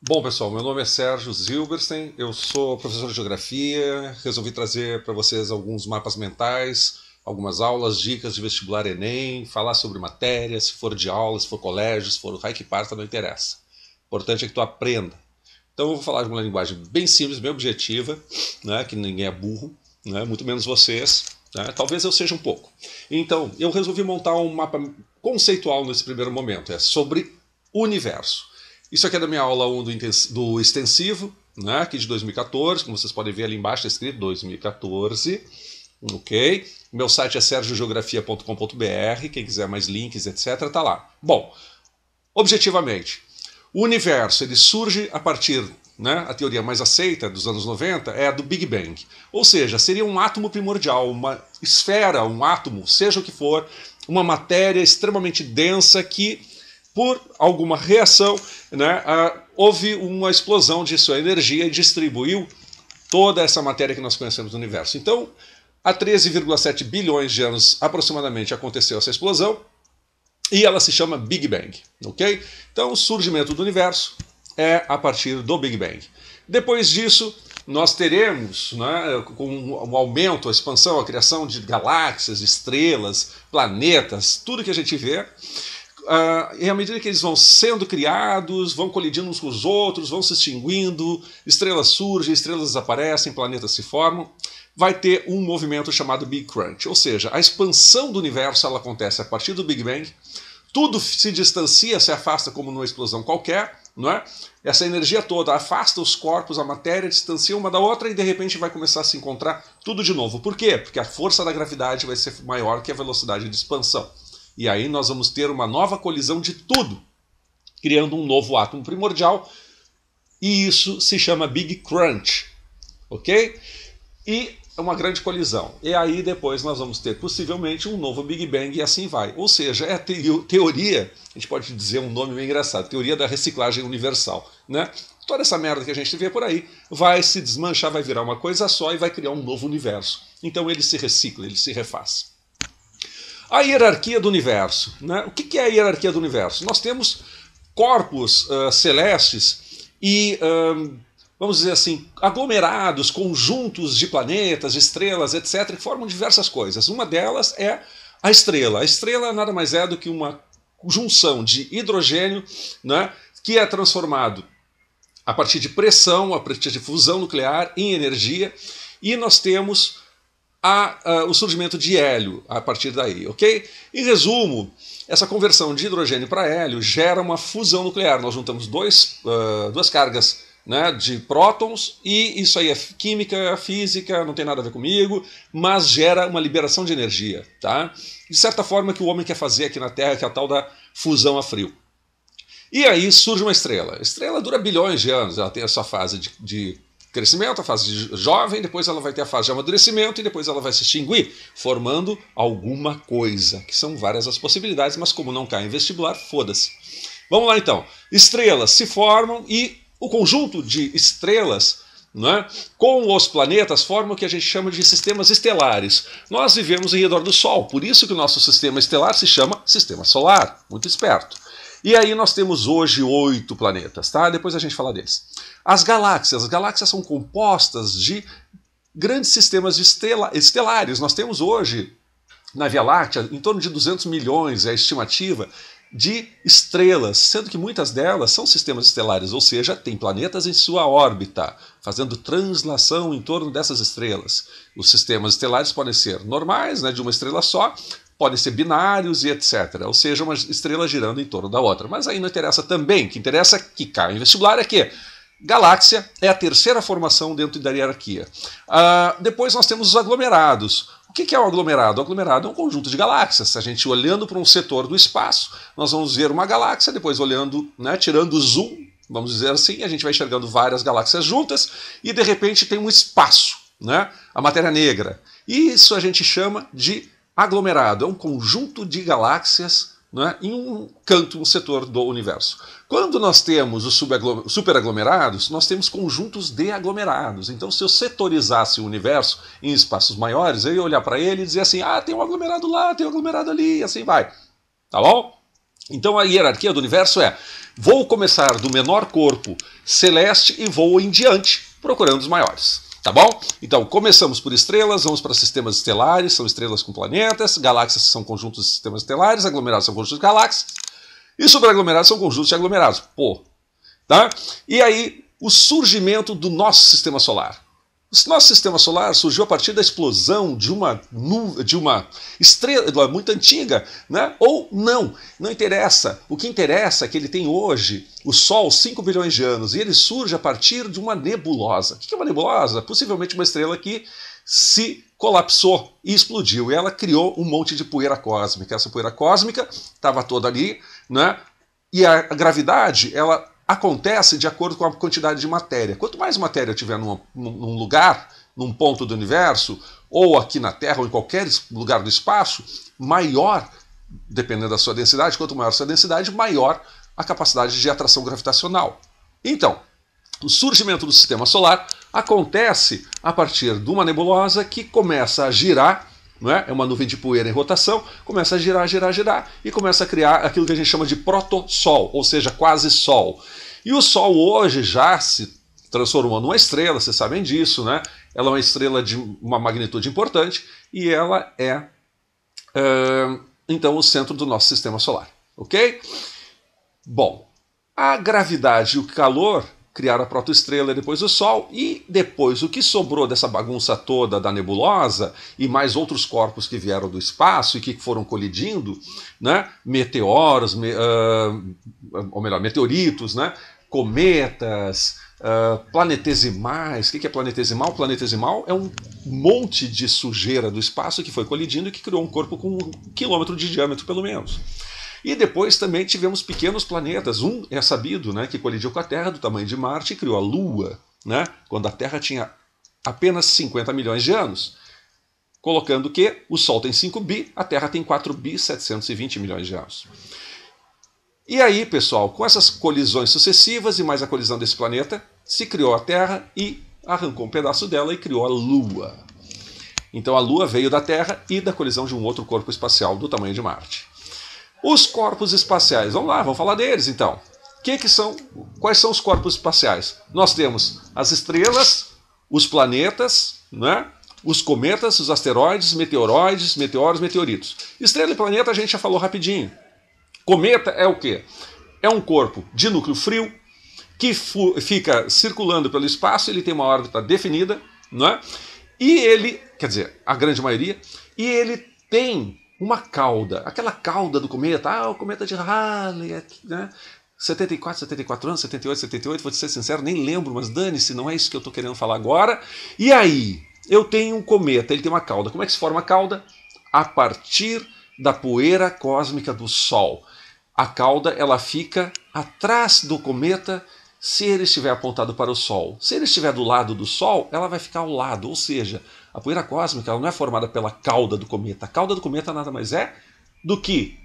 Bom, pessoal, meu nome é Sérgio Zilberstein, eu sou professor de geografia, resolvi trazer para vocês alguns mapas mentais, algumas aulas, dicas de vestibular Enem, falar sobre matérias, se for de aula, se for colégio, se for o raio que parta, não interessa. O importante é que tu aprenda. Então eu vou falar de uma linguagem bem simples, bem objetiva, né, que ninguém é burro, né, muito menos vocês, né, talvez eu seja um pouco. Então, eu resolvi montar um mapa conceitual nesse primeiro momento, é sobre o universo. Isso aqui é da minha aula 1 do extensivo, né, aqui de 2014, como vocês podem ver ali embaixo, está escrito 2014, ok? Meu site é sergiogeografia.com.br, quem quiser mais links, etc, tá lá. Bom, objetivamente, o universo ele surge a partir, né, a teoria mais aceita dos anos 90 é a do Big Bang. Ou seja, seria um átomo primordial, uma esfera, um átomo, seja o que for, uma matéria extremamente densa que, por alguma reação, né, houve uma explosão de sua energia e distribuiu toda essa matéria que nós conhecemos no universo. Então, há 13,7 bilhões de anos aproximadamente aconteceu essa explosão, e ela se chama Big Bang, ok? Então o surgimento do universo é a partir do Big Bang. Depois disso, nós teremos, né, com um aumento, a expansão, a criação de galáxias, estrelas, planetas, tudo que a gente vê. E à medida que eles vão sendo criados, vão colidindo uns com os outros, vão se extinguindo, estrelas surgem, estrelas desaparecem, planetas se formam, vai ter um movimento chamado Big Crunch. Ou seja, a expansão do universo ela acontece a partir do Big Bang, tudo se distancia, se afasta como numa explosão qualquer, não é? Essa energia toda afasta os corpos, a matéria, distancia uma da outra e de repente vai começar a se encontrar tudo de novo. Por quê? Porque a força da gravidade vai ser maior que a velocidade de expansão. E aí nós vamos ter uma nova colisão de tudo, criando um novo átomo primordial, e isso se chama Big Crunch, ok? E é uma grande colisão. E aí depois nós vamos ter possivelmente um novo Big Bang e assim vai. Ou seja, é a teoria, a gente pode dizer um nome meio engraçado, teoria da reciclagem universal, né? Toda essa merda que a gente vê por aí vai se desmanchar, vai virar uma coisa só e vai criar um novo universo. Então ele se recicla, ele se refaz. A hierarquia do universo, né? O que é a hierarquia do universo? Nós temos corpos celestes e, vamos dizer assim, aglomerados, conjuntos de planetas, de estrelas, etc., que formam diversas coisas. Uma delas é a estrela. A estrela nada mais é do que uma junção de hidrogênio, né, que é transformado a partir de pressão, a partir de fusão nuclear, em energia, e nós temos o surgimento de hélio a partir daí, ok? Em resumo, essa conversão de hidrogênio para hélio gera uma fusão nuclear. Nós juntamos duas cargas, né, de prótons, e isso aí é química, física, não tem nada a ver comigo, mas gera uma liberação de energia, tá? De certa forma que o homem quer fazer aqui na Terra, que é a tal da fusão a frio. E aí surge uma estrela. A estrela dura bilhões de anos, ela tem a sua fase de crescimento, a fase de jovem, depois ela vai ter a fase de amadurecimento e depois ela vai se extinguir, formando alguma coisa, que são várias as possibilidades, mas como não cai em vestibular, foda-se. Vamos lá então. Estrelas se formam e o conjunto de estrelas, né, com os planetas formam o que a gente chama de sistemas estelares. Nós vivemos em redor do Sol, por isso que o nosso sistema estelar se chama Sistema Solar. Muito esperto. E aí nós temos hoje 8 planetas, tá? Depois a gente fala deles. As galáxias são compostas de grandes sistemas estelares. Nós temos hoje, na Via Láctea, em torno de 200 milhões, é a estimativa, de estrelas, sendo que muitas delas são sistemas estelares, ou seja, tem planetas em sua órbita, fazendo translação em torno dessas estrelas. Os sistemas estelares podem ser normais, né, de uma estrela só, podem ser binários e etc. Ou seja, uma estrela girando em torno da outra. Mas aí não interessa também. O que interessa que cai em vestibular é que galáxia é a terceira formação dentro da hierarquia. Depois nós temos os aglomerados. O que é um aglomerado? O aglomerado é um conjunto de galáxias. A gente olhando para um setor do espaço, nós vamos ver uma galáxia, depois olhando, né, tirando o zoom, vamos dizer assim, a gente vai enxergando várias galáxias juntas e de repente tem um espaço, né, a matéria negra. E isso a gente chama de aglomerado, é um conjunto de galáxias, né, em um canto, um setor do universo. Quando nós temos os superaglomerados, nós temos conjuntos de aglomerados. Então, se eu setorizasse o universo em espaços maiores, eu ia olhar para ele e dizer assim, ah, tem um aglomerado lá, tem um aglomerado ali, e assim vai. Tá bom? Então a hierarquia do universo é: vou começar do menor corpo celeste e vou em diante, procurando os maiores. Tá bom? Então, começamos por estrelas, vamos para sistemas estelares, são estrelas com planetas, galáxias são conjuntos de sistemas estelares, aglomerados são conjuntos de galáxias, e superaglomerados são conjuntos de aglomerados. Pô, tá? E aí, o surgimento do nosso sistema solar. O nosso sistema solar surgiu a partir da explosão de uma estrela muito antiga, né? Ou não, não interessa. O que interessa é que ele tem hoje o Sol 5 bilhões de anos e ele surge a partir de uma nebulosa. O que é uma nebulosa? Possivelmente uma estrela que se colapsou e explodiu. E ela criou um monte de poeira cósmica. Essa poeira cósmica estava toda ali, né? E a gravidade, ela acontece de acordo com a quantidade de matéria. Quanto mais matéria tiver num lugar, num ponto do universo, ou aqui na Terra, ou em qualquer lugar do espaço, maior, dependendo da sua densidade, quanto maior a sua densidade, maior a capacidade de atração gravitacional. Então, o surgimento do sistema solar acontece a partir de uma nebulosa que começa a girar, é uma nuvem de poeira em rotação, começa a girar, girar, girar, e começa a criar aquilo que a gente chama de protossol, ou seja, quase Sol. E o Sol hoje já se transformou numa estrela, vocês sabem disso, né? Ela é uma estrela de uma magnitude importante e ela é, então, o centro do nosso sistema solar, ok? Bom, a gravidade e o calor criaram a protoestrela e depois o Sol, e depois o que sobrou dessa bagunça toda da nebulosa e mais outros corpos que vieram do espaço e que foram colidindo, né? Meteoros, ou melhor, meteoritos, né? Cometas, planetesimais. O que é planetesimal? Planetesimal é um monte de sujeira do espaço que foi colidindo e que criou um corpo com 1 quilômetro de diâmetro, pelo menos. E depois também tivemos pequenos planetas. Um é sabido, né, que colidiu com a Terra, do tamanho de Marte, e criou a Lua, né, quando a Terra tinha apenas 50 milhões de anos. Colocando que o Sol tem 5 bi, a Terra tem 4 bi 720 milhões de anos. E aí, pessoal, com essas colisões sucessivas e mais a colisão desse planeta, se criou a Terra e arrancou um pedaço dela e criou a Lua. Então a Lua veio da Terra e da colisão de um outro corpo espacial do tamanho de Marte. Os corpos espaciais, vamos lá, vamos falar deles então. Quais são os corpos espaciais? Nós temos as estrelas, os planetas, né? Os cometas, os asteroides, meteoroides, meteoros, meteoritos. Estrela e planeta a gente já falou rapidinho. Cometa é o quê? É um corpo de núcleo frio que fica circulando pelo espaço, ele tem uma órbita definida, né? E ele, quer dizer, a grande maioria, e ele tem uma cauda, aquela cauda do cometa, o cometa de Halley, né? 74 anos, 78, vou te ser sincero, nem lembro, mas dane-se, não é isso que eu estou querendo falar agora. E aí, eu tenho um cometa, ele tem uma cauda. Como é que se forma a cauda? A partir da poeira cósmica do Sol. A cauda, ela fica atrás do cometa se ele estiver apontado para o Sol. Se ele estiver do lado do Sol, ela vai ficar ao lado, ou seja, a poeira cósmica ela não é formada pela cauda do cometa. A cauda do cometa nada mais é do que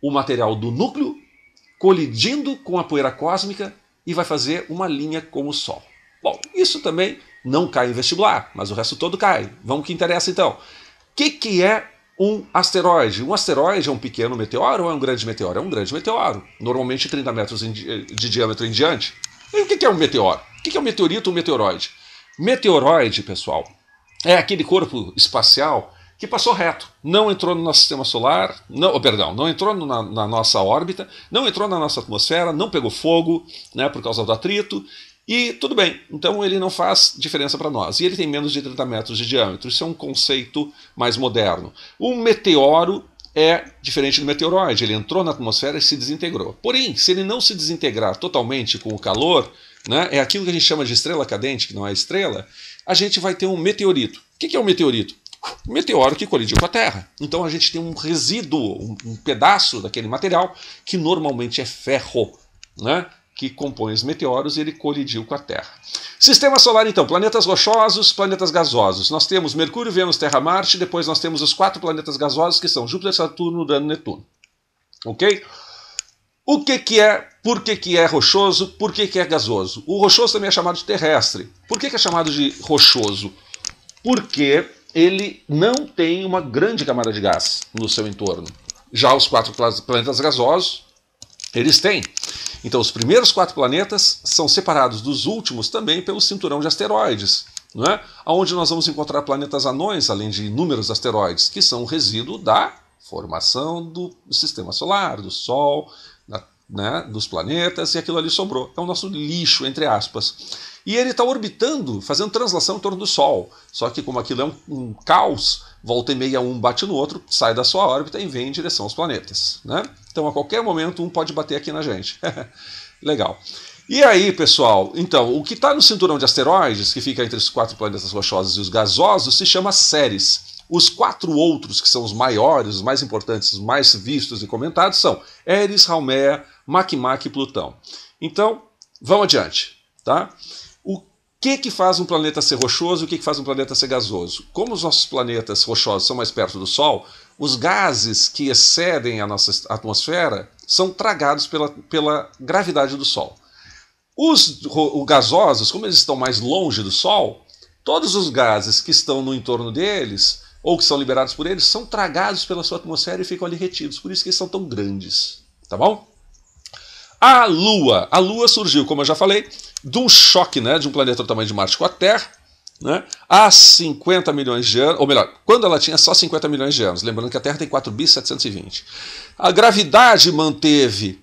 o material do núcleo colidindo com a poeira cósmica e vai fazer uma linha com o Sol. Bom, isso também não cai em vestibular, mas o resto todo cai. Vamos ao que interessa então. O que é um asteroide? Um asteroide é um pequeno meteoro ou é um grande meteoro? É um grande meteoro, normalmente 30 metros de diâmetro em diante. E o que é um meteoro? O que é um meteorito ou um meteoroide? Meteoroide, pessoal, é aquele corpo espacial que passou reto, não entrou no nosso sistema solar, não entrou na nossa órbita, não entrou na nossa atmosfera, não pegou fogo, né, por causa do atrito, e tudo bem, então ele não faz diferença para nós. E ele tem menos de 30 metros de diâmetro, isso é um conceito mais moderno. Um meteoro é diferente do meteoroide, ele entrou na atmosfera e se desintegrou. Porém, se ele não se desintegrar totalmente com o calor, né, é aquilo que a gente chama de estrela cadente, que não é estrela, a gente vai ter um meteorito. O que é um meteorito? Um meteoro que colidiu com a Terra. Então a gente tem um resíduo, um pedaço daquele material que normalmente é ferro, né, que compõe os meteoros e ele colidiu com a Terra. Sistema solar então, planetas rochosos, planetas gasosos. Nós temos Mercúrio, Vênus, Terra, Marte, depois nós temos os 4 planetas gasosos que são Júpiter, Saturno, Urano e Netuno. Ok? O que é, por que é rochoso, por que é gasoso? O rochoso também é chamado de terrestre. Por que é chamado de rochoso? Porque ele não tem uma grande camada de gás no seu entorno. Já os 4 planetas gasosos, Eles têm. Então, os primeiros 4 planetas são separados dos últimos também pelo cinturão de asteroides, não é? Onde nós vamos encontrar planetas anões, além de inúmeros asteroides, que são o resíduo da formação do sistema solar, do Sol, né, dos planetas, e aquilo ali sobrou. É o nosso lixo, entre aspas. E ele está orbitando, fazendo translação em torno do Sol. Só que como aquilo é um caos, volta e meia um bate no outro, sai da sua órbita e vem em direção aos planetas, né? Então a qualquer momento um pode bater aqui na gente. Legal. E aí, pessoal, então, o que está no cinturão de asteroides, que fica entre os 4 planetas rochosos e os gasosos, se chama Ceres. Os 4 outros, que são os maiores, os mais importantes, os mais vistos e comentados, são Eris, Haumea, Makemake e Plutão. Então, vamos adiante, tá? O que faz um planeta ser rochoso e o que faz um planeta ser gasoso? Como os nossos planetas rochosos são mais perto do Sol, os gases que excedem a nossa atmosfera são tragados pela gravidade do Sol. Os gasosos, como eles estão mais longe do Sol, todos os gases que estão no entorno deles, ou que são liberados por eles, são tragados pela sua atmosfera e ficam ali retidos. Por isso que eles são tão grandes. Tá bom? A Lua. A Lua surgiu, como eu já falei, de um choque, né, de um planeta do tamanho de Marte com a Terra, né, há 50 milhões de anos, ou melhor, quando ela tinha só 50 milhões de anos. Lembrando que a Terra tem 4.720. A gravidade manteve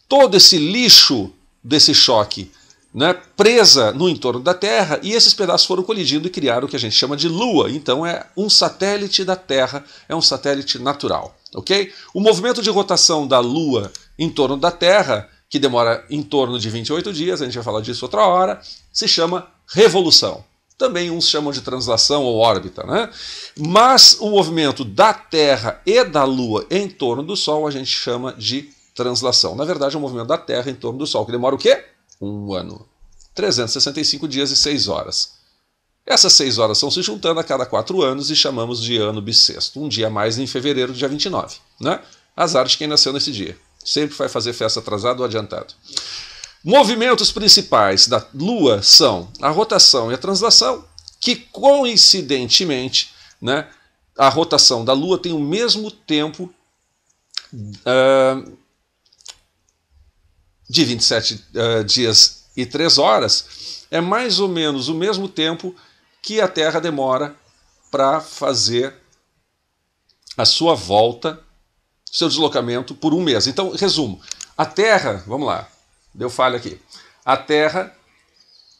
todo esse lixo desse choque, né, presa no entorno da Terra, e esses pedaços foram colidindo e criaram o que a gente chama de Lua. Então é um satélite da Terra, é um satélite natural, ok? O movimento de rotação da Lua em torno da Terra, que demora em torno de 28 dias, a gente vai falar disso outra hora, se chama revolução. Também uns chamam de translação ou órbita, né? Mas o movimento da Terra e da Lua em torno do Sol a gente chama de translação. Na verdade, é o movimento da Terra em torno do Sol, que demora o quê? Um ano. 365 dias e 6 horas. Essas 6 horas estão se juntando a cada 4 anos e chamamos de ano bissexto. Um dia a mais em fevereiro, dia 29. Né? Azar de quem nasceu nesse dia. Sempre vai fazer festa atrasada ou adiantado. Movimentos principais da Lua são a rotação e a translação, que coincidentemente, né, a rotação da Lua tem o mesmo tempo de 27 dias e 3 horas, é mais ou menos o mesmo tempo que a Terra demora para fazer a sua volta, seu deslocamento por um mês. Então, resumo, a Terra, vamos lá, deu falha aqui, a Terra,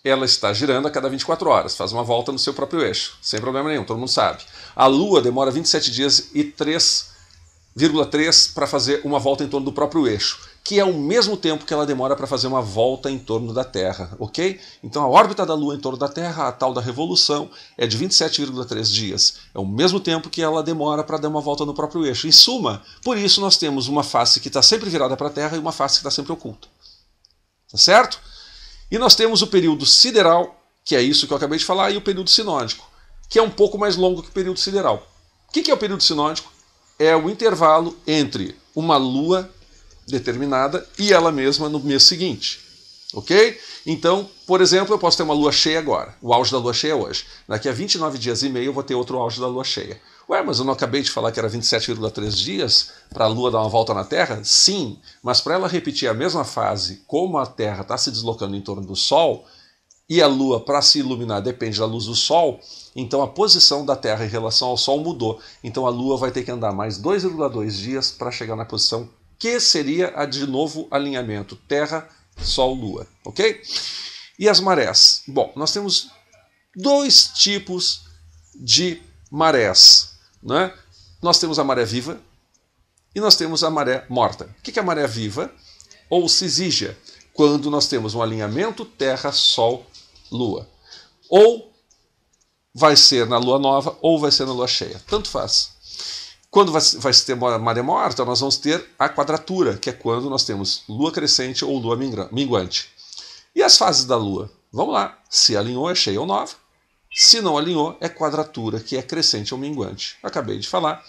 ela está girando a cada 24 horas, faz uma volta no seu próprio eixo, sem problema nenhum, todo mundo sabe. A Lua demora 27 dias e 3,3 para fazer uma volta em torno do próprio eixo, que é o mesmo tempo que ela demora para fazer uma volta em torno da Terra, ok? Então a órbita da Lua em torno da Terra, a tal da revolução, é de 27,3 dias. É o mesmo tempo que ela demora para dar uma volta no próprio eixo. Em suma, por isso nós temos uma face que está sempre virada para a Terra e uma face que está sempre oculta. Tá certo? E nós temos o período sideral, que é isso que eu acabei de falar, e o período sinódico, que é um pouco mais longo que o período sideral. O que é o período sinódico? É o intervalo entre uma Lua determinada e ela mesma no mês seguinte, ok? Então, por exemplo, eu posso ter uma lua cheia agora, o auge da lua cheia hoje. Daqui a 29 dias e meio eu vou ter outro auge da lua cheia. Ué, mas eu não acabei de falar que era 27,3 dias para a Lua dar uma volta na Terra? Sim, mas para ela repetir a mesma fase, como a Terra está se deslocando em torno do Sol, e a Lua, para se iluminar, depende da luz do Sol, então a posição da Terra em relação ao Sol mudou. Então a Lua vai ter que andar mais 2,2 dias para chegar na posição que seria a de novo alinhamento Terra, Sol, Lua, ok? E as marés? Bom, nós temos 2 tipos de marés, né? Nós temos a maré viva e nós temos a maré morta. O que é a maré viva? Ou cisígia, quando nós temos um alinhamento Terra, Sol, Lua. Ou vai ser na Lua nova ou vai ser na Lua cheia, tanto faz. Quando vai ter maré morta, nós vamos ter a quadratura, que é quando nós temos lua crescente ou lua minguante. E as fases da lua? Vamos lá. Se alinhou, é cheia ou nova. Se não alinhou, é quadratura, que é crescente ou minguante. Acabei de falar.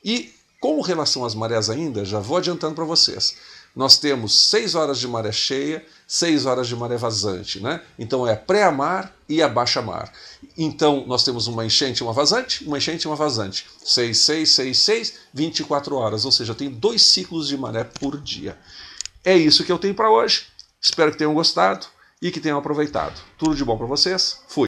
E com relação às marés ainda, já vou adiantando para vocês. Nós temos 6 horas de maré cheia, 6 horas de maré vazante, né? Então é a pré-mar e a baixa-mar. Então nós temos uma enchente e uma vazante, uma enchente e uma vazante. 6, 6, 6, 6, 24 horas, ou seja, tem 2 ciclos de maré por dia. É isso que eu tenho para hoje. Espero que tenham gostado e que tenham aproveitado. Tudo de bom para vocês. Fui!